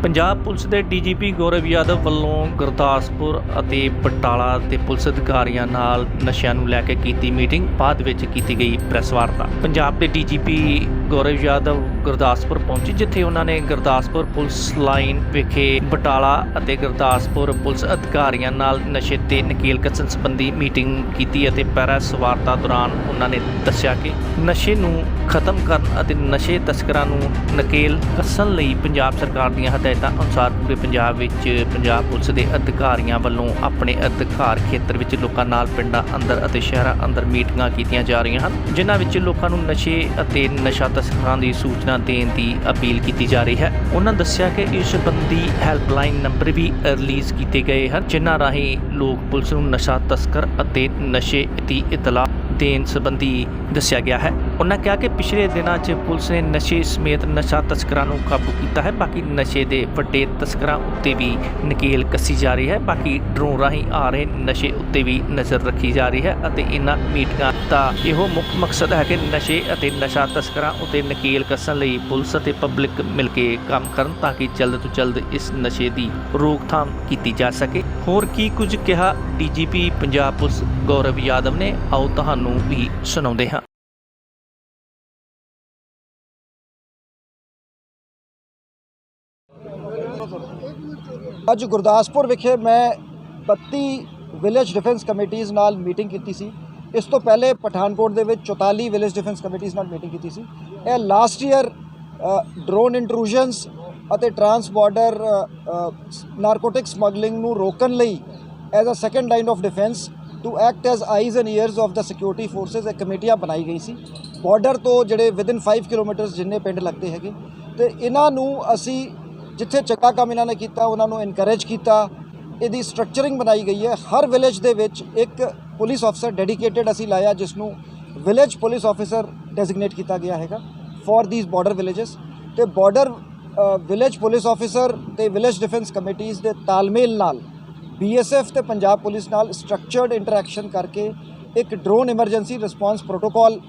Punjab police ਦੇ DGP ਗੌਰਵ ਯਾਦਵ ਵੱਲੋਂ ਗੁਰਦਾਸਪੁਰ ਅਤੇ ਬਟਾਲਾ ਦੇ ਪੁਲਿਸ ਅਧਿਕਾਰੀਆਂ ਨਾਲ ਨਸ਼ਿਆਂ ਨੂੰ ਲੈ ਕੇ ਕੀਤੀ ਮੀਟਿੰਗ, ਬਾਅਦ ਵਿੱਚ ਕੀਤੀ ਗਈ ਪ੍ਰੈਸ ਵਾਰਤਾ। ਪੰਜਾਬ ਦੇ ਡੀਜੀਪੀ ਗੌਰਵ ਯਾਦਵ ਗੁਰਦਾਸਪੁਰ ਪਹੁੰਚੇ, ਜਿੱਥੇ ਉਹਨਾਂ ਨੇ ਗੁਰਦਾਸਪੁਰ ਪੁਲਿਸ ਲਾਈਨ ਵਿਖੇ ਬਟਾਲਾ ਅਤੇ ਗੁਰਦਾਸਪੁਰ ਪੁਲਿਸ ਅਧਿਕਾਰੀਆਂ ਨਾਲ ਨਸ਼ੇ ਤੇ ਨਕੇਲ ਕੱਸਣ ਸੰਬੰਧੀ ਮੀਟਿੰਗ ਕੀਤੀ ਅਤੇ ਪ੍ਰੈਸ ਵਾਰਤਾ ਦੌਰਾਨ ਉਹਨਾਂ ਨੇ ਦੱਸਿਆ ਕਿ ਨਸ਼ੇ ਨੂੰ ਖਤਮ ਕਰਨ ਅਤੇ ਨਸ਼ੇ ਤਸਕਰਾਂ ਨੂੰ ਨਕੇਲ ਕੱਸਣ ਲਈ ਪੰਜਾਬ ਸਰਕਾਰ ਦੀਆਂ ਹਦਾਇਤਾਂ ਅਨੁਸਾਰ ਪੂਰੇ ਪੰਜਾਬ ਵਿੱਚ ਪੰਜਾਬ ਪੁਲਿਸ ਦੇ ਅਧਿਕਾਰੀਆਂ ਵੱਲੋਂ ਆਪਣੇ ਅਧਿਕਾਰ ਖੇਤਰ ਵਿੱਚ ਲੋਕਾਂ ਨਾਲ ਪਿੰਡਾਂ ਅੰਦਰ ਅਤੇ ਸ਼ਹਿਰਾਂ ਅੰਦਰ ਮੀਟਿੰਗਾਂ ਕੀਤੀਆਂ ਜਾ ਰਹੀਆਂ ਹਨ, ਜਿਨ੍ਹਾਂ ਵਿੱਚ ਲੋਕਾਂ ਨੂੰ ਨਸ਼ੇ ਅਤੇ ਨਸ਼ਾ ਤਸਕਰਾਂ ਦੀ ਸੂਚਨਾ ਦੇਣ ਦੀ ਅਪੀਲ ਕੀਤੀ ਜਾ ਰਹੀ ਹੈ। ਉਹਨਾਂ ਦੱਸਿਆ ਕਿ ਇਸ ਸੰਬੰਧੀ ਹੈਲਪਲਾਈਨ ਨੰਬਰ ਵੀ ਰਿਲੀਜ਼ ਕੀਤੇ ਗਏ ਹਨ, ਜਿਨ੍ਹਾਂ ਰਾਹੀਂ ਲੋਕ ਪੁਲਿਸ ਨੂੰ ਨਸ਼ਾ ਤਸਕਰ ਅਤੇ ਨਸ਼ੇ ਦੀ ਇਤਲਾਹ ਦੇਣ ਸੰਬੰਧੀ ਦੱਸਿਆ ਗਿਆ ਹੈ। ਉਹਨਾਂ ਕਿਹਾ ਕਿ ਪਿਛਲੇ ਦਿਨਾਂ 'ਚ ਪੁਲਿਸ ਨੇ ਨਸ਼ੇ ਸਮੇਤ ਨਸ਼ਾ ਤਸਕਰਾਂ ਨੂੰ ਕਾਬੂ ਕੀਤਾ ਹੈ। ਬਾਕੀ ਨਸ਼ੇ ਦੇ ਵੱਡੇ ਤਸਕਰਾਂ ਉੱਤੇ ਵੀ ਨਕੇਲ ਕੱਸੀ ਜਾ ਰਹੀ ਹੈ। ਬਾਕੀ ਡਰੋਨ ਰਾਹੀਂ ਆ ਰਹੇ ਨਸ਼ੇ ਉੱਤੇ ਵੀ ਨਜ਼ਰ ਰੱਖੀ ਜਾ ਰਹੀ ਹੈ ਅਤੇ ਇਹਨਾਂ ਮੀਟਿੰਗਾਂ ਦਾ ਇਹੋ ਮੁੱਖ ਮਕਸਦ ਹੈ ਕਿ ਨਸ਼ੇ ਅਤੇ ਨਸ਼ਾ ਤਸਕਰਾਂ ਉੱਤੇ ਨਕੇਲ ਕੱਸਣ ਲਈ ਪੁਲਿਸ ਅਤੇ ਪਬਲਿਕ ਮਿਲ ਕੇ ਕੰਮ ਕਰਨ, ਤਾਂ ਕਿ ਜਲਦ ਤੋਂ ਜਲਦ ਇਸ ਨਸ਼ੇ ਦੀ ਰੋਕਥਾਮ ਕੀਤੀ ਜਾ ਸਕੇ। ਹੋਰ ਕੀ ਕੁਝ ਕਿਹਾ ਡੀਜੀਪੀ ਪੰਜਾਬ ਪੁਲਿਸ ਗੌਰਵ ਯਾਦਵ ਨੇ, ਆਓ ਤੁਹਾਨੂੰ ਵੀ ਸੁਣਾਉਂਦੇ ਹਾਂ। ਅੱਜ ਗੁਰਦਾਸਪੁਰ ਵਿਖੇ ਮੈਂ 32 ਵਿਲੇਜ ਡਿਫੈਂਸ ਕਮੇਟੀਜ਼ ਨਾਲ ਮੀਟਿੰਗ ਕੀਤੀ ਸੀ। ਇਸ ਤੋਂ ਪਹਿਲੇ ਪਠਾਨਕੋਟ ਦੇ ਵਿੱਚ 44 ਵਿਲੇਜ ਡਿਫੈਂਸ ਕਮੇਟੀਜ਼ ਨਾਲ ਮੀਟਿੰਗ ਕੀਤੀ ਸੀ। ਇਹ ਲਾਸਟ ਈਅਰ ਡਰੋਨ ਇੰਟਰੂਜਨਸ ਅਤੇ ਟਰਾਂਸ ਬਾਰਡਰ ਨਾਰਕੋਟਿਕ ਸਮਗਲਿੰਗ ਨੂੰ ਰੋਕਣ ਲਈ as a second line of defence to act as eyes and ears of the security forces ਇਹ ਕਮੇਟੀਆਂ ਬਣਾਈ ਗਈ ਸੀ। ਬਾਰਡਰ ਤੋਂ ਜਿਹੜੇ ਵਿਦਿਨ 5 ਕਿਲੋਮੀਟਰਸ ਜਿੰਨੇ ਪਿੰਡ ਲੱਗਦੇ ਹੈਗੇ, ਤੇ ਇਹਨਾਂ ਨੂੰ ਅਸੀਂ ਜਿੱਥੇ ਚੰਗਾ ਕੰਮ ਇਹਨਾਂ ਨੇ ਕੀਤਾ ਉਹਨਾਂ ਨੂੰ ਇਨਕਰੇਜ ਕੀਤਾ। ਇਹਦੀ ਸਟਰਕਚਰਿੰਗ ਬਣਾਈ ਗਈ ਹੈ। ਹਰ ਵਿਲੇਜ ਦੇ ਵਿੱਚ ਇੱਕ ਪੁਲਿਸ ਅਫਸਰ ਡੈਡੀਕੇਟਿਡ ਅਸੀਂ ਲਾਇਆ, ਜਿਸ ਨੂੰ ਵਿਲੇਜ ਪੁਲਿਸ ਆਫਿਸਰ ਡੈਜ਼ਿਗਨੇਟ ਕੀਤਾ ਗਿਆ ਹੈਗਾ ਫॉर ਥੀਸ ਬਾਰਡਰ ਵਿਲੇजेस। ਤੇ ਬਾਰਡਰ ਵਿਲੇਜ ਪੁਲਿਸ ਆਫਿਸਰ ਤੇ ਵਿਲੇਜ ਡਿਫੈਂਸ ਕਮੇਟੀਜ਼ ਦੇ ਤਾਲਮੇਲ ਨਾਲ BSF ਤੇ ਪੰਜਾਬ ਪੁਲਿਸ ਨਾਲ ਸਟਰਕਚਰਡ ਇੰਟਰੈਕਸ਼ਨ ਕਰਕੇ ਇੱਕ drone emergency response protocol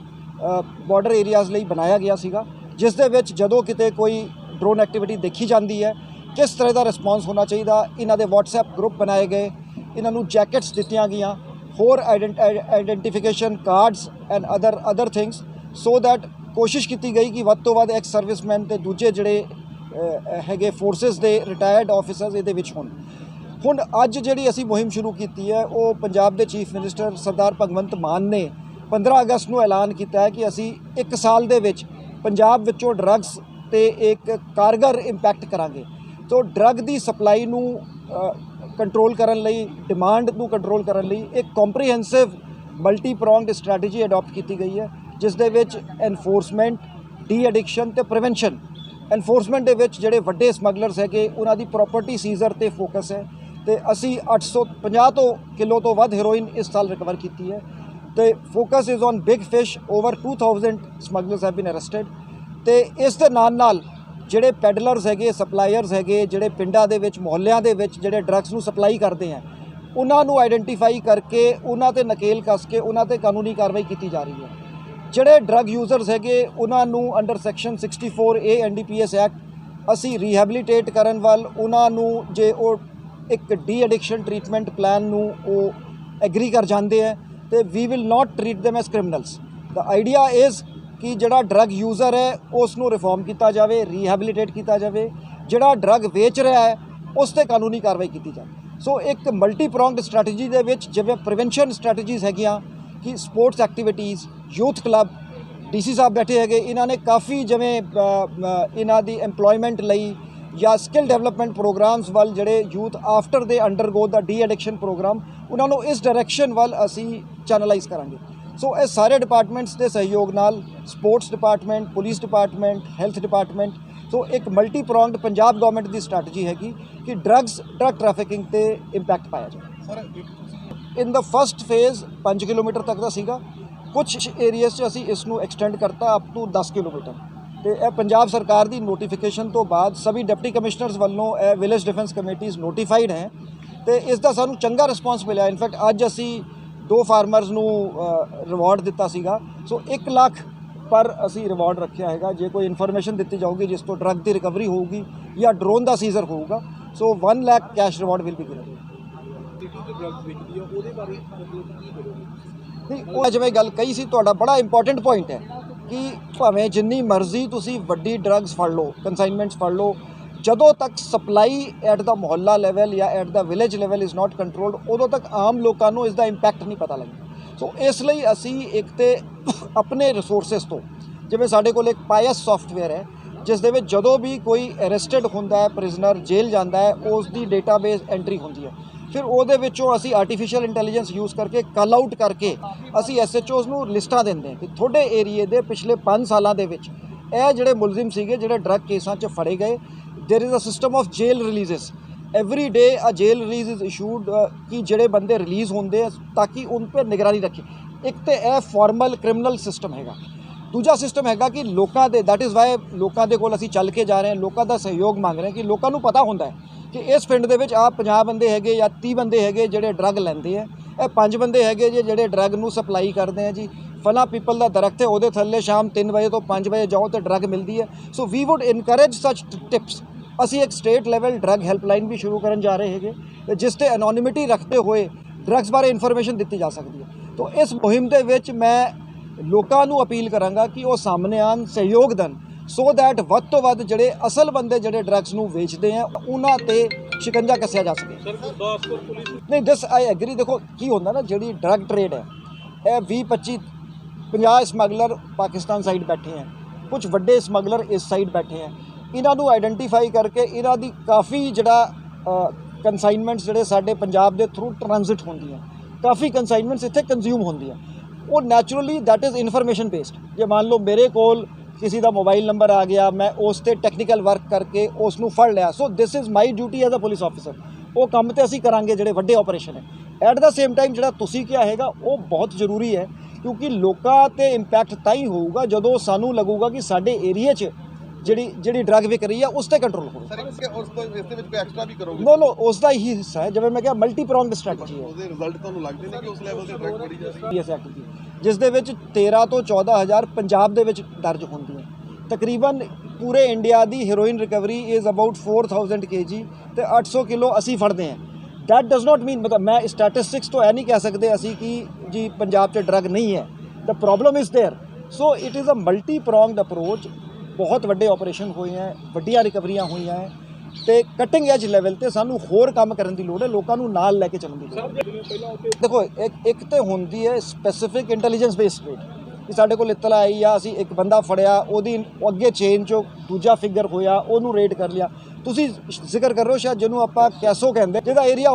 border areas ਲਈ ਬਣਾਇਆ ਗਿਆ ਸੀਗਾ, ਜਿਸ ਦੇ ਵਿੱਚ ਜਦੋਂ ਕਿਤੇ ਕੋਈ ਡਰੋਨ ਐਕਟੀਵਿਟੀ ਦੇਖੀ ਜਾਂਦੀ ਹੈ ਕਿਸ ਤਰ੍ਹਾਂ ਦਾ ਰਿਸਪੌਂਸ ਹੋਣਾ ਚਾਹੀਦਾ। ਇਹਨਾਂ ਦੇ WhatsApp ਗਰੁੱਪ ਬਣਾਏ ਗਏ, ਇਹਨਾਂ ਨੂੰ ਜੈਕਟਸ ਦਿੱਤੀਆਂ ਗਈਆਂ, ਹੋਰ identification cards and other things, so that ਕੋਸ਼ਿਸ਼ ਕੀਤੀ ਗਈ ਕਿ ਵੱਧ ਤੋਂ ਵੱਧ ਐਕਸ ਸਰਵਿਸਮੈਨ ਤੇ ਦੂਜੇ ਜਿਹੜੇ ਹੈਗੇ ਫੋਰਸਿਸ ਦੇ ਰਿਟਾਇਰਡ ਆਫਿਸਰਸ ਇਹਦੇ ਵਿੱਚ ਹੋਣ। ਹੁਣ ਅੱਜ ਜਿਹੜੀ ਅਸੀਂ ਮੁਹਿੰਮ ਸ਼ੁਰੂ ਕੀਤੀ ਹੈ, ਉਹ ਪੰਜਾਬ ਦੇ ਚੀਫ ਮਿਨਿਸਟਰ ਸਰਦਾਰ ਭਗਵੰਤ ਮਾਨ ਨੇ 15 ਅਗਸਤ ਨੂੰ ਐਲਾਨ ਕੀਤਾ ਹੈ ਕਿ ਅਸੀਂ 1 ਸਾਲ ਦੇ ਵਿੱਚ ਪੰਜਾਬ ਵਿੱਚੋਂ ਡਰੱਗਸ ਤੇ ਇੱਕ ਕਾਰਗਰ ਇੰਪੈਕਟ ਕਰਾਂਗੇ। ਤੋ ਡਰੱਗ ਦੀ ਸਪਲਾਈ ਨੂੰ ਕੰਟਰੋਲ ਕਰਨ ਲਈ, ਡਿਮਾਂਡ ਨੂੰ ਕੰਟਰੋਲ ਕਰਨ ਲਈ ਇੱਕ ਕੰਪਰੀਹੈਂਸਿਵ ਮਲਟੀ ਪ੍ਰੋਂਗਡ ਸਟ੍ਰੈਟਜੀ ਅਡਾਪਟ ਕੀਤੀ ਗਈ ਹੈ, ਜਿਸ ਦੇ ਵਿੱਚ ਐਨਫੋਰਸਮੈਂਟ, ਡੀ ਐਡਿਕਸ਼ਨ ਤੇ ਪ੍ਰੀਵੈਂਸ਼ਨ। ਐਨਫੋਰਸਮੈਂਟ ਦੇ ਵਿੱਚ ਜਿਹੜੇ ਵੱਡੇ ਸਮਗਲਰਸ ਹੈਗੇ ਉਹਨਾਂ ਦੀ ਪ੍ਰੋਪਰਟੀ ਸੀਜ਼ਰ ਤੇ ਫੋਕਸ ਹੈ, ਤੇ ਅਸੀਂ 850 ਕਿਲੋ ਤੋਂ ਵੱਧ ਹੈਰੋਇਨ ਇਸ ਸਾਲ ਰਿਕਵਰ ਕੀਤੀ ਹੈ। ਤੇ focus is on big fish, over 2000 smugglers have been arrested. ਤੇ ਇਸ ਦੇ ਨਾਲ ਜਿਹੜੇ ਪੈਡਲਰਸ ਹੈਗੇ, ਸਪਲਾਇਰਸ ਹੈਗੇ, ਜਿਹੜੇ ਪਿੰਡਾਂ ਦੇ ਵਿੱਚ ਮੁਹੱਲਿਆਂ ਦੇ ਵਿੱਚ ਜਿਹੜੇ ਡਰੱਗਸ ਨੂੰ ਸਪਲਾਈ ਕਰਦੇ ਆ, ਉਹਨਾਂ ਨੂੰ ਆਈਡੈਂਟੀਫਾਈ ਕਰਕੇ ਉਹਨਾਂ ਤੇ ਨਕੇਲ ਕੱਸ ਕੇ ਉਹਨਾਂ ਤੇ ਕਾਨੂੰਨੀ ਕਾਰਵਾਈ ਕੀਤੀ ਜਾ ਰਹੀ ਹੈ। ਜਿਹੜੇ ਡਰੱਗ ਯੂਜ਼ਰਸ ਹੈਗੇ ਉਹਨਾਂ ਨੂੰ under section 64A NDPS act ਅਸੀਂ ਰੀਹੈਬਿਲਿਟੇਟ ਕਰਨ ਵੱਲ, ਉਹਨਾਂ ਨੂੰ ਜੇ ਉਹ ਇੱਕ ਡੀ ਐਡਿਕਸ਼ਨ ਟ੍ਰੀਟਮੈਂਟ ਪਲਾਨ ਨੂੰ ਉਹ ਐਗਰੀ ਕਰ ਜਾਂਦੇ ਹੈ, ਤੇ we will not treat them as criminals. The idea is ਕਿ ਜਿਹੜਾ ਡਰੱਗ ਯੂਜ਼ਰ ਹੈ ਉਸ ਨੂੰ ਰਿਫਾਰਮ ਕੀਤਾ ਜਾਵੇ, ਰੀਹੈਬਿਲਿਟੇਟ ਕੀਤਾ ਜਾਵੇ। ਜਿਹੜਾ ਡਰੱਗ ਵੇਚ ਰਿਹਾ ਹੈ ਉਸ 'ਤੇ ਕਾਨੂੰਨੀ ਕਾਰਵਾਈ ਕੀਤੀ ਜਾਵੇ। ਸੋ ਇੱਕ ਮਲਟੀ ਪ੍ਰੋਂਗਡ ਸਟ੍ਰੈਟਜੀ ਦੇ ਵਿੱਚ ਜਿਵੇਂ ਪ੍ਰੀਵੈਂਸ਼ਨ ਸਟ੍ਰੈਟਜੀਜ਼ ਹੈਗੀਆਂ ਕਿ sports activities, youth club, DC ਸਾਹਿਬ ਬੈਠੇ ਹੈਗੇ, ਇਹਨਾਂ ਨੇ ਕਾਫੀ ਜਿਵੇਂ ਇਹਨਾਂ ਦੀ ਐਮਪਲੋਇਮੈਂਟ ਲਈ ਜਾਂ ਸਕਿੱਲ ਡਿਵੈਲਪਮੈਂਟ ਪ੍ਰੋਗਰਾਮਸ ਵੱਲ ਜਿਹੜੇ ਯੂਥ ਆਫਟਰ ਦੇ ਅੰਡਰਗੋ ਦਾ ਡੀ ਐਡਿਕਸ਼ਨ ਪ੍ਰੋਗਰਾਮ, ਉਹਨਾਂ ਨੂੰ ਇਸ ਡਾਇਰੈਕਸ਼ਨ ਵੱਲ ਅਸੀਂ ਚੈਨਲਾਈਜ਼ ਕਰਾਂਗੇ। ਸੋ ਇਹ ਸਾਰੇ ਡਿਪਾਰਟਮੈਂਟਸ ਦੇ ਸਹਿਯੋਗ ਨਾਲ sports department, police department, health department, so ਇੱਕ ਮਲਟੀ ਪ੍ਰੋਂਗਡ ਪੰਜਾਬ ਗਵਰਨਮੈਂਟ ਦੀ ਸਟ੍ਰੈਟਜੀ ਹੈਗੀ ਕਿ ਡਰੱਗ ਟ੍ਰੈਫਿਕਿੰਗ ਤੇ ਇੰਪੈਕਟ ਪਾਇਆ ਜਾਵੇ। ਇਨ ਦਾ ਫਸਟ ਫੇਜ਼ 5 ਕਿਲੋਮੀਟਰ ਤੱਕ ਦਾ ਸੀਗਾ, ਕੁਝ ਏਰੀਆਜ਼ 'ਚ ਅਸੀਂ ਇਸ ਨੂੰ ਐਕਸਟੈਂਡ ਕਰਤਾ ਅਪ ਟੂ 10 ਕਿਲੋਮੀਟਰ। ਤੇ ਇਹ ਪੰਜਾਬ ਸਰਕਾਰ ਦੀ ਨੋਟੀਫਿਕੇਸ਼ਨ ਤੋਂ ਬਾਅਦ ਸਭੀ ਡਿਪਟੀ ਕਮਿਸ਼ਨਰਸ ਵੱਲੋਂ ਇਹ ਵਿਲੇਜ ਡਿਫੈਂਸ ਕਮੇਟੀਜ਼ ਨੋਟੀਫਾਈਡ ਹੈ, ਤੇ ਇਸ ਦਾ ਸਾਨੂੰ ਚੰਗਾ ਰਿਸਪੌਂਸ ਮਿਲਿਆ। ਇਨਫੈਕਟ ਅੱਜ ਅਸੀਂ 2 ਫਾਰਮਰਸ ਨੂੰ ਰਿਵਾਰਡ ਦਿੱਤਾ ਸੀਗਾ। ਸੋ 1 ਲੱਖ पर ਅਸੀਂ ਰਿਵਾਰਡ ਰੱਖਿਆ ਹੈਗਾ। ਜੇ ਕੋਈ ਇਨਫੋਰਮੇਸ਼ਨ ਦਿੱਤੀ ਜਾਊਗੀ ਜਿਸ ਤੋਂ ਡਰੱਗ ਦੀ ਰਿਕਵਰੀ ਹੋਊਗੀ ਜਾਂ ਡਰੋਨ ਦਾ ਸੀਜ਼ਰ ਹੋਊਗਾ, ਸੋ 1 lakh cash reward will be given. ਨਹੀਂ, ਉਹ ਜਿਵੇਂ ਗੱਲ ਕਹੀ ਸੀ, ਤੁਹਾਡਾ ਬੜਾ ਇੰਪੋਰਟੈਂਟ ਪੁਆਇੰਟ ਹੈ ਕਿ ਭਾਵੇਂ ਜਿੰਨੀ ਮਰਜ਼ੀ ਤੁਸੀਂ ਵੱਡੀ ਡਰੱਗਸ ਫੜ ਲਓ, ਕੰਸਾਈਨਮੈਂਟਸ ਫੜ ਲਓ, ਜਦੋਂ ਤੱਕ supply at the Mohalla level ਜਾਂ at the village level is not controlled, ਉਦੋਂ ਤੱਕ ਆਮ ਲੋਕਾਂ ਨੂੰ ਇਸ ਦਾ ਇੰਪੈਕਟ ਨਹੀਂ ਪਤਾ ਲੱਗਦਾ। ਸੋ ਇਸ ਲਈ ਅਸੀਂ ਇੱਕ ਤੇ ਆਪਣੇ ਰਿਸੋਰਸਿਸ ਤੋਂ, ਜਿਵੇਂ ਸਾਡੇ ਕੋਲ ਇੱਕ ਪਾਇਸ ਸੌਫਟਵੇਅਰ ਹੈ ਜਿਸ ਦੇ ਵਿੱਚ ਜਦੋਂ ਵੀ ਕੋਈ ਅਰੈਸਟਡ ਹੁੰਦਾ ਹੈ, ਪ੍ਰਿਜ਼ਨਰ ਜੇਲ੍ਹ ਜਾਂਦਾ ਹੈ, ਉਸ ਦੀ ਡੇਟਾਬੇਸ ਐਂਟਰੀ ਹੁੰਦੀ ਹੈ। ਫਿਰ ਉਹਦੇ ਵਿੱਚੋਂ ਅਸੀਂ ਆਰਟੀਫੀਸ਼ੀਅਲ ਇੰਟੈਲੀਜੈਂਸ ਯੂਜ਼ ਕਰਕੇ ਕਾਲ ਆਊਟ ਕਰਕੇ ਅਸੀਂ SHOs ਨੂੰ ਲਿਸਟਾਂ ਦਿੰਦੇ ਹਾਂ ਕਿ ਤੁਹਾਡੇ ਏਰੀਏ ਦੇ ਪਿਛਲੇ 5 ਸਾਲਾਂ ਦੇ ਵਿੱਚ ਇਹ ਜਿਹੜੇ ਮੁਲਜ਼ਮ ਸੀਗੇ ਜਿਹੜੇ ਡਰੱਗ ਕੇਸਾਂ 'ਚ ਫੜੇ ਗਏ, there is a system of jail releases every day a jail release is issued कि ਜਿਹੜੇ ਬੰਦੇ ਰਿਲੀਜ਼ ਹੁੰਦੇ ਆ ਤਾਂ ਕਿ ਉਨ 'ਤੇ ਨਿਗਰਾਨੀ ਰੱਖੇ। ਇੱਕ ਤੇ ਇਹ ਫਾਰਮਲ ਕ੍ਰਿਮੀਨਲ ਸਿਸਟਮ ਹੈਗਾ। ਦੂਜਾ ਸਿਸਟਮ ਹੈਗਾ ਕਿ ਲੋਕਾਂ ਦੇ, ਦੈਟ ਇਜ਼ ਵਾਈ ਲੋਕਾਂ ਦੇ ਕੋਲ ਅਸੀਂ ਚੱਲ ਕੇ ਜਾ ਰਹੇ ਹਾਂ, ਲੋਕਾਂ ਦਾ ਸਹਿਯੋਗ ਮੰਗ ਰਹੇ ਹਾਂ ਕਿ ਲੋਕਾਂ ਨੂੰ ਪਤਾ ਹੁੰਦਾ ਹੈ ਕਿ ਇਸ ਪਿੰਡ ਦੇ ਵਿੱਚ ਆਹ 50 ਬੰਦੇ ਹੈਗੇ ਜਾਂ 30 ਬੰਦੇ ਹੈਗੇ ਜਿਹੜੇ ਡਰੱਗ ਲੈਂਦੇ ਆ, ਇਹ 5 ਬੰਦੇ ਹੈਗੇ ਜੀ ਜਿਹੜੇ ਡਰੱਗ ਨੂੰ ਸਪਲਾਈ ਕਰਦੇ ਆ ਜੀ, ਫਲਾ ਪੀਪਲ ਦਾ ਦਰਖਤ ਹੈ ਉਹਦੇ ਥੱਲੇ ਸ਼ਾਮ 3 ਵਜੇ ਤੋਂ 5 ਵਜੇ ਜਾਓ ਤੇ ਡਰੱਗ ਮਿਲਦੀ ਹੈ। ਸੋ ਵੀ ਵੁੱਡ ਇਨਕਰੇਜ ਸੱਚ ਟਿਪਸ। ਅਸੀਂ ਇੱਕ ਸਟੇਟ ਲੈਵਲ ਡਰੱਗ ਹੈਲਪਲਾਈਨ ਵੀ ਸ਼ੁਰੂ ਕਰਨ ਜਾ ਰਹੇ ਹੈਗੇ ਜਿਸ 'ਤੇ ਐਨੋਨਿਮਿਟੀ ਰੱਖਦੇ ਹੋਏ ਡਰੱਗਸ ਬਾਰੇ ਇਨਫੋਰਮੇਸ਼ਨ ਦਿੱਤੀ ਜਾ ਸਕਦੀ ਹੈ। ਤਾਂ ਇਸ ਮੁਹਿੰਮ ਦੇ ਵਿੱਚ ਮੈਂ ਲੋਕਾਂ ਨੂੰ ਅਪੀਲ ਕਰਾਂਗਾ ਕਿ ਉਹ ਸਾਹਮਣੇ ਆਉਣ, ਸਹਿਯੋਗ ਦੇਣ, ਸੋ ਦੈਟ ਵੱਧ ਤੋਂ ਵੱਧ ਜਿਹੜੇ ਅਸਲ ਬੰਦੇ ਜਿਹੜੇ ਡਰੱਗਸ ਨੂੰ ਵੇਚਦੇ ਆ ਉਹਨਾਂ 'ਤੇ ਸ਼ਿਕੰਜਾ ਕੱਸਿਆ ਜਾ ਸਕੇ। ਸਰ ਗੁਰਦਾਸਪੁਰ ਪੁਲਿਸ ਨਹੀਂ, ਦਿਸ ਆਈ ਐਗਰੀ। ਦੇਖੋ ਕੀ ਹੁੰਦਾ ਨਾ, ਜਿਹੜੀ ਡਰੱਗ ਟ੍ਰੇਡ ਹੈ ਇਹ 20-25-50 ਸਮਗਲਰ ਪਾਕਿਸਤਾਨ ਸਾਈਡ ਬੈਠੇ ਹੈ, ਕੁਝ ਵੱਡੇ ਸਮਗਲਰ ਇਸ ਸਾਈਡ ਬੈਠੇ ਹੈ। ਇਹਨਾਂ ਨੂੰ ਆਈਡੈਂਟੀਫਾਈ ਕਰਕੇ ਇਹਨਾਂ ਦੀ ਕਾਫੀ ਜਿਹੜਾ ਕੰਸਾਈਨਮੈਂਟਸ ਜਿਹੜੇ ਸਾਡੇ ਪੰਜਾਬ ਦੇ ਥਰੂ ਟ੍ਰਾਂਜ਼ਿਟ ਹੁੰਦੀਆਂ, ਕਾਫੀ ਕੰਸਾਈਨਮੈਂਟਸ ਇੱਥੇ ਕੰਜ਼ਿਊਮ ਹੁੰਦੀਆਂ, ਉਹ naturally that is information based. ਜੇ ਮੰਨ ਲਓ ਮੇਰੇ ਕੋਲ ਕਿਸੇ ਦਾ ਮੋਬਾਈਲ ਨੰਬਰ ਆ ਗਿਆ, ਮੈਂ ਉਸ 'ਤੇ ਟੈਕਨੀਕਲ ਵਰਕ ਕਰਕੇ ਉਸ ਨੂੰ ਫੜ ਲਿਆ, so this is my duty as a police officer. ਉਹ ਕੰਮ ਤੇ ਅਸੀਂ ਕਰਾਂਗੇ ਜਿਹੜੇ ਵੱਡੇ ਆਪਰੇਸ਼ਨ ਹੈ। ਐਟ ਦਾ ਸੇਮ ਟਾਈਮ ਜਿਹੜਾ ਤੁਸੀਂ ਕਿਹਾ ਹੈਗਾ ਉਹ ਬਹੁਤ ਜ਼ਰੂਰੀ ਹੈ, ਕਿਉਂਕਿ ਲੋਕਾਂ 'ਤੇ ਇੰਪੈਕਟ ਤਾਂ ਹੀ ਹੋਊਗਾ ਜਦੋਂ ਸਾਨੂੰ ਲੱਗੂਗਾ ਕਿ ਸਾਡੇ ਏਰੀਏ 'ਚ ਜਿਹੜੀ ਡਰੱਗ ਵਿਕ ਰਹੀ ਹੈ ਉਸ 'ਤੇ ਕੰਟਰੋਲ ਹੋਊ। ਸਰ ਇਸ ਦੇ ਵਿੱਚ ਕੋਈ ਐਕਸਟਰਾ ਵੀ ਕਰੋਗੇ? ਨੋ ਉਸ ਦਾ ਹੀ ਹਿੱਸਾ ਹੈ, ਜਿਵੇਂ ਮੈਂ ਕਿਹਾ ਮਲਟੀ ਪ੍ਰੋਂਗਡ ਸਟ੍ਰੈਟਜੀ ਹੈ। ਉਹਦੇ ਰਿਜ਼ਲਟ ਤੁਹਾਨੂੰ ਲੱਗਦੇ ਨੇ ਕਿ ਉਸ ਲੈਵਲ ਤੇ ਡਰੱਗ ਫੜੀ ਜਾ ਰਹੀ ਹੈ? ਇਸ ਐਕਟ ਦੀ ਜਿਸ ਦੇ ਵਿੱਚ 13 ਤੋਂ 14 ਹਜ਼ਾਰ ਪੰਜਾਬ ਦੇ ਵਿੱਚ ਦਰਜ ਹੁੰਦੀਆਂ। ਤਕਰੀਬਨ ਪੂਰੇ India the heroin recovery is about 4000 kg ਤੇ 800 ਕਿਲੋ ਅਸੀਂ ਫੜਦੇ ਹਾਂ। ਦੈਟ ਡਜ਼ ਨਾਟ ਮੀਨ, ਮਤਲਬ ਮੈਂ ਸਟੈਟਿਸਟਿਕਸ ਤੋਂ ਇਹ ਨਹੀਂ ਕਹਿ ਸਕਦੇ ਅਸੀਂ ਕਿ ਜੀ ਪੰਜਾਬ 'ਚ ਡਰੱਗ ਨਹੀਂ ਹੈ। The problem is there. So it is a multi pronged approach. ਬਹੁਤ ਵੱਡੇ ਆਪਰੇਸ਼ਨ ਹੋਏ ਹੈ, ਵੱਡੀਆਂ ਰਿਕਵਰੀਆਂ ਹੋਈਆਂ ਹੈ ਤੇ ਕਟਿੰਗ ਐਜ ਲੈਵਲ ਤੇ ਸਾਨੂੰ ਹੋਰ ਕੰਮ ਕਰਨ ਦੀ ਲੋੜ ਹੈ, ਲੋਕਾਂ ਨੂੰ ਨਾਲ ਲੈ ਕੇ ਚੱਲਣ ਦੀ ਲੋੜ ਹੈ। ਦੇਖੋ ਇੱਕ ਤੇ ਹੁੰਦੀ ਹੈ ਸਪੈਸੀਫਿਕ ਇੰਟੈਲੀਜੈਂਸ ਬੇਸਡ ਰੇਟ ਕਿ ਸਾਡੇ ਕੋਲ ਇਤਲਾ ਆਈ ਆ, ਅਸੀਂ ਇੱਕ ਬੰਦਾ ਫੜਿਆ, ਉਹਦੀ ਅੱਗੇ ਚੇਨ 'ਚੋਂ ਦੂਜਾ ਫਿਗਰ ਹੋਇਆ, ਉਹਨੂੰ ਰੇਡ ਕਰ ਲਿਆ। ਤੁਸੀਂ ਜ਼ਿਕਰ ਕਰ ਰਹੇ ਹੋ ਸ਼ਾਇਦ ਜਿਹਨੂੰ ਆਪਾਂ ਕੈਸੋ ਕਹਿੰਦੇ, ਜਿਹਦਾ ਏਰੀਆ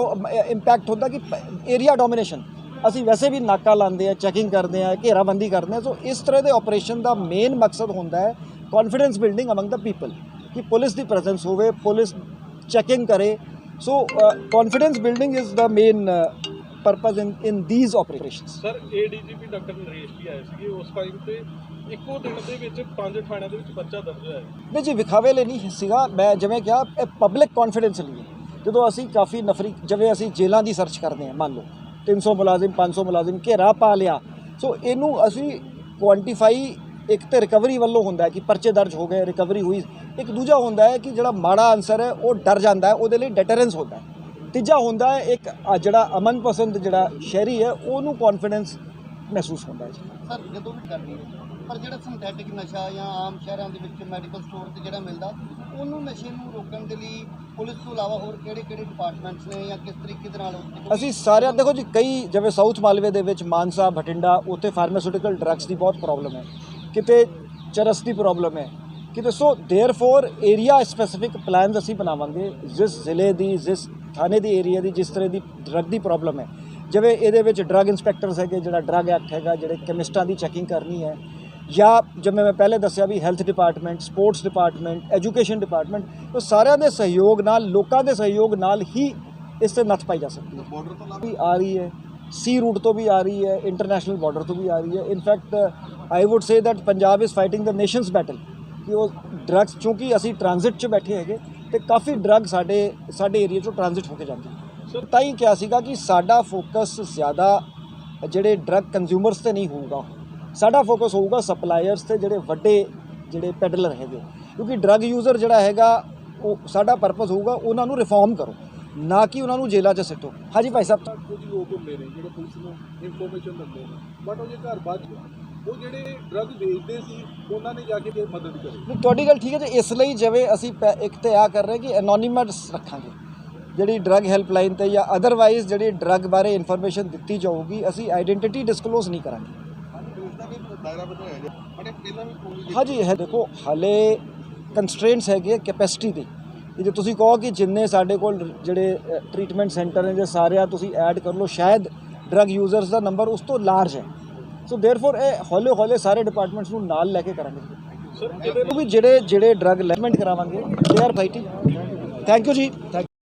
ਇੰਪੈਕਟ ਹੁੰਦਾ ਕਿ ਏਰੀਆ ਡੋਮੀਨੇਸ਼ਨ। ਅਸੀਂ ਵੈਸੇ ਵੀ ਨਾਕਾ ਲਾਉਂਦੇ ਆ, ਚੈਕਿੰਗ ਕਰਦੇ ਆ, ਘੇਰਾਬੰਦੀ ਕਰਦੇ ਆ। ਸੋ ਇਸ ਤਰ੍ਹਾਂ ਦੇ ਆਪਰੇਸ਼ਨ ਦਾ ਮੇਨ ਮਕਸਦ ਹੁੰਦਾ ਹੈ confidence building among the people कि पुलिस की प्रेजेंस होवे, पुलिस चेकिंग करे। So confidence building is the main purpose in these operations. Sir ADGP doctor Naresh ਵੀ ਆਏ ਸੀਗੇ ਉਸ ਟਾਈਮ ਤੇ ਇੱਕੋ ਦਿਨ ਦੇ ਵਿੱਚ 5 ਥਾਣਿਆਂ ਦੇ ਵਿੱਚ ਪਰਚਾ ਦਰਜ ਹੋਇਆ ਹੈ। नहीं जी, ਵਿਖਾਵੇ ਲਈ ਨਹੀਂ ਸੀਗਾ। ਮੈਂ ਜਿਵੇਂ ਕਿਹਾ ਇਹ ਪਬਲਿਕ ਕੌਨਫੀਡੈਂਸ ਲਈ ਹੈ। ਜਦੋਂ ਅਸੀਂ ਕਾਫੀ ਨਫਰੀ, ਜਿਵੇਂ ਅਸੀਂ ਜੇਲ੍ਹਾਂ ਦੀ ਸਰਚ ਕਰਦੇ ਹਾਂ, ਮੰਨ ਲਓ 300 ਮੁਲਾਜ਼ਮ 500 ਮੁਲਾਜ਼ਮ ਘੇਰਾ ਪਾ ਲਿਆ, ਸੋ ਇਹਨੂੰ ਅਸੀਂ ਕੁਆਂਟੀਫਾਈ ਇੱਕ ਤਾਂ ਰਿਕਵਰੀ ਵੱਲੋਂ ਹੁੰਦਾ ਹੈ ਕਿ ਪਰਚੇ ਦਰਜ ਹੋ ਗਏ, ਰਿਕਵਰੀ ਹੋਈ। ਇੱਕ ਦੂਜਾ ਹੁੰਦਾ ਹੈ ਕਿ ਜਿਹੜਾ ਮਾੜਾ ਆਨਸਰ ਹੈ ਉਹ ਡਰ ਜਾਂਦਾ ਹੈ, ਉਹਦੇ ਲਈ ਡੈਟਰੈਂਸ ਹੁੰਦਾ ਹੈ। ਤੀਜਾ ਹੁੰਦਾ ਹੈ ਇੱਕ ਜਿਹੜਾ ਅਮਨ ਪਸੰਦ ਜਿਹੜਾ ਸ਼ਹਿਰੀ ਹੈ ਉਹਨੂੰ ਕੌਨਫੀਡੈਂਸ ਮਹਿਸੂਸ ਹੁੰਦਾ ਹੈ। ਸਰ ਜਦੋਂ ਵੀ ਕਰਨੀ ਹੈ, ਪਰ ਜਿਹੜਾ ਸਿੰਥੈਟਿਕ ਨਸ਼ਾ ਜਾਂ ਆਮ ਸ਼ਹਿਰਾਂ ਦੇ ਵਿੱਚ ਮੈਡੀਕਲ ਸਟੋਰ ਤੇ ਜਿਹੜਾ ਮਿਲਦਾ, ਉਹਨੂੰ ਨਸ਼ੇ ਨੂੰ ਰੋਕਣ ਦੇ ਲਈ ਪੁਲਿਸ ਤੋਂ ਇਲਾਵਾ ਹੋਰ ਕਿਹੜੇ ਡਿਪਾਰਟਮੈਂਟਸ ਨੇ ਜਾਂ ਕਿਸ ਤਰੀਕੇ ਦੇ ਨਾਲ ਅਸੀਂ ਸਾਰਿਆਂ, ਦੇਖੋ ਜੀ, ਕਈ ਜਿਵੇਂ ਸਾਊਥ ਮਾਲਵੇ ਦੇ ਵਿੱਚ ਮਾਨਸਾ, ਬਠਿੰਡਾ, ਉੱਥੇ ਫਾਰਮਾਸਿਊਟੀਕਲ ਡਰੱਗਸ ਦੀ ਬਹੁਤ ਪ੍ਰੋਬਲਮ ਹੈ, ਕਿਤੇ ਚਰਸ ਦੀ ਪ੍ਰੋਬਲਮ ਹੈ ਕਿਤੇ। ਸੋ ਦੇਅਰਫੋਰ ਏਰੀਆ ਸਪੈਸੀਫਿਕ ਪਲਾਨਸ ਅਸੀਂ ਬਣਾਵਾਂਗੇ ਜਿਸ ਜ਼ਿਲ੍ਹੇ ਦੀ, ਜਿਸ ਥਾਣੇ ਦੀ ਏਰੀਆ ਦੀ ਜਿਸ ਤਰ੍ਹਾਂ ਦੀ ਡਰੱਗ ਦੀ ਪ੍ਰੋਬਲਮ ਹੈ। ਜਿਵੇਂ ਇਹਦੇ ਵਿੱਚ ਡਰੱਗ ਇੰਸਪੈਕਟਰਸ ਹੈਗੇ, ਜਿਹੜਾ ਡਰੱਗ ਐਕਟ ਹੈਗਾ, ਜਿਹੜੇ ਕੈਮਿਸਟਾਂ ਦੀ ਚੈਕਿੰਗ ਕਰਨੀ ਹੈ, ਜਾਂ ਜਿਵੇਂ ਮੈਂ ਪਹਿਲੇ ਦੱਸਿਆ ਵੀ health department, sports department, education department, ਉਹ ਸਾਰਿਆਂ ਦੇ ਸਹਿਯੋਗ ਨਾਲ, ਲੋਕਾਂ ਦੇ ਸਹਿਯੋਗ ਨਾਲ ਹੀ ਇਸ 'ਤੇ ਨੱਥ ਪਾਈ ਜਾ ਸਕਦੀ ਹੈ। ਬਾਰਡਰ ਤੋਂ ਵੀ ਆ ਰਹੀ ਹੈ, सी रूट तो भी आ रही है, इंटरनेशनल बॉर्डर तो भी आ रही है। In fact I would say that Punjab is fighting the Nations battle कि वो ड्रग्स, चूँकि असी ट्रांजिट च बैठे है तो काफ़ी ड्रग साढ़े एरिए चों ट्रांजिट होकर जाती। तां ही क्या सीगा कि साडा फोकस ज़्यादा जिहड़े ड्रग कंज्यूमर्स ते नहीं होगा, ਸਾਡਾ ਫੋਕਸ ਹੋਊਗਾ ਸਪਲਾਇਰਸ ਤੇ ਜਿਹੜੇ ਵੱਡੇ ਜਿਹੜੇ ਪੈਡਲਰ ਹੈਗੇ, ਕਿਉਂਕਿ ਡਰੱਗ ਯੂਜ਼ਰ ਜਿਹੜਾ ਹੈਗਾ ਉਹ ਸਾਡਾ ਪਰਪਸ ਹੋਊਗਾ ਉਹਨਾਂ ਨੂੰ ਰਿਫਾਰਮ ਕਰੋ, ਨਾ ਕਿ ਉਹਨਾਂ ਨੂੰ ਜੇਲ੍ਹਾਂ 'ਚ ਸਿੱਟੋ। ਹਾਂਜੀ ਭਾਈ ਸਾਹਿਬ, ਕੁਝ ਲੋਕ ਹੁੰਦੇ ਨੇ ਜਿਹੜੇ ਪੁਲਿਸ ਨੂੰ ਇਨਫੋਰਮੇਸ਼ਨ ਦਿੰਦੇ ਨੇ, ਬਟ ਉਹ ਜੇ ਘਰ ਬਚ ਉਹ ਜਿਹੜੇ ਡਰੱਗ ਵੇਚਦੇ ਸੀ ਉਹਨਾਂ ਨੇ ਜਾ ਕੇ ਮਦਦ ਕਰੀ। ਨਹੀਂ, ਤੁਹਾਡੀ ਗੱਲ ਠੀਕ ਹੈ ਜੀ। ਇਸ ਲਈ ਜਿਵੇਂ ਅਸੀਂ ਇੱਕ ਤੇ ਆ ਕਰ ਰਹੇ ਕਿ ਐਨੋਨਿਮਸ ਰੱਖਾਂਗੇ, ਜਿਹੜੀ ਡਰੱਗ ਹੈਲਪਲਾਈਨ ਤੇ ਜਾਂ ਅਦਰਵਾਈਜ਼ ਜਿਹੜੀ ਡਰੱਗ ਬਾਰੇ ਇਨਫੋਰਮੇਸ਼ਨ ਦਿੱਤੀ ਜਾਊਗੀ ਅਸੀਂ ਆਈਡੈਂਟੀਟੀ ਡਿਸਕਲੋਜ਼ ਨਹੀਂ ਕਰਾਂਗੇ। ਹਾਂਜੀ ਹੈ, ਦੇਖੋ ਹਾਲੇ ਕੰਸਟ੍ਰੇਨਟਸ ਹੈਗੇ ਕੈਪੈਸਿਟੀ ਦੇ, ਜੇ ਤੁਸੀਂ ਕਹੋ ਕਿ ਜਿੰਨੇ ਸਾਡੇ ਕੋਲ ਜਿਹੜੇ ਟ੍ਰੀਟਮੈਂਟ ਸੈਂਟਰ ਨੇ ਜੇ ਸਾਰਿਆਂ ਤੁਸੀਂ ਐਡ ਕਰ ਲਓ, ਸ਼ਾਇਦ ਡਰੱਗ ਯੂਜ਼ਰਸ ਦਾ ਨੰਬਰ ਉਸ ਤੋਂ ਲਾਰਜ ਹੈ। ਸੋ ਦੇਅਰਫੋਰ ਇਹ ਹੌਲੇ ਹੌਲੇ ਸਾਰੇ ਡਿਪਾਰਟਮੈਂਟਸ ਨੂੰ ਨਾਲ ਲੈ ਕੇ ਕਰਾਂਗੇ। ਸਰ ਜਿਹੜੇ ਡਰੱਗ ਲੈਵਮੈਂਟ ਕਰਾਵਾਂਗੇ they are fighting. Thank you ਜੀ।